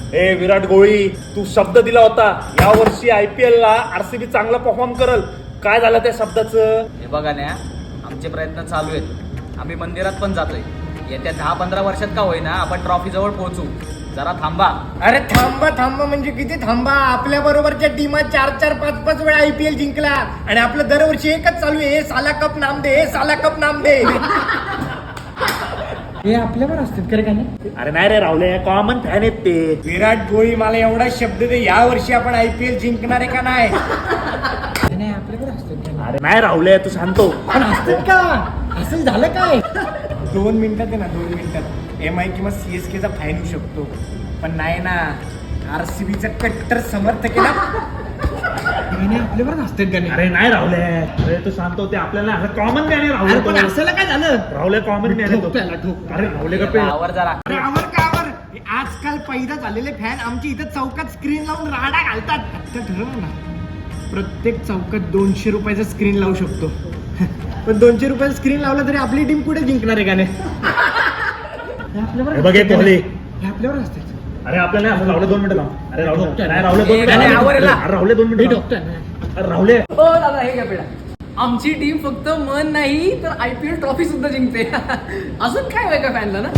ए विराट कोहली, तू शब्द दिला होता या वर्षी IPL ला RCB चांगला परफॉर्म करल. काय झालं त्या शब्दाचं? हे बघा ना, आमचे प्रयत्न चालू आहेत. आम्ही मंदिरात पण जातोय. येत्या 10-15 वर्षात का होईना आपण ट्रॉफी जवळ पोहोचू. जरा थांबा. अरे थांबा म्हणजे किती थांबा. आपल्या बरोबरच्या टीमा 4-4, 5-5 वेळा IPL जिंकला आणि आपलं दरवर्षी एकच चालू आहे, साला कप नाम दे, साला कप नाम दे. हे आपल्यावर असतात खरं का नाही? अरे नाही रे राहुले, कॉमन फॅन आहेत ते. विराट कोहली मला एवढा शब्द दे, या वर्षी आपण IPL जिंकणार आहे का नाही? नाही आपल्याकडे असतात. अरे नाही राहुले, तू सांगतो पण असतात का? असं झालं काय? 2 मिनिटात आहे ना, 2 मिनिटात MI किंवा CSK चा फाईन होऊ शकतो, पण नाही ना, RCB चा कट्टर समर्थक आहे ना. आपल्यावर असतात का नाही? अरे नाही राहुले, अरे तू सांगतो ते आपल्याला कॉमन फॅन आहे राहुले. पण असं काय झालं? राहुले कॉमन फॅन आहे तो. अरे राहुले का आवर जरा. कावर आजकाल पैदा झालेले फॅन आमची इथं चौकात स्क्रीन लावून राडा घालतात. आता ठरव ना, प्रत्येक चौकात 200 रुपयाचा स्क्रीन लावू शकतो. पण 200 रुपयाचा स्क्रीन लावला तरी आपली टीम कुठे जिंकणार आहे का नाही? हे बघ हे कोहली. हे आपल्यावर असते. अरे आपल्याला असं राहुले 2 मिनिटं थांब. अरे राहुले नाही, राहुले 2 नाही, नाही, आवरेल ना. मिनिटं. अरे राहुले 2 मिनिटं. डॉक्टर अरे राहुले हो दादा, हे घ्या पेढा. आमची टीम फक्त मन नाही तर IPL ट्रॉफी सुद्धा जिंकते. अजून काय वेगळं फॅनला ना.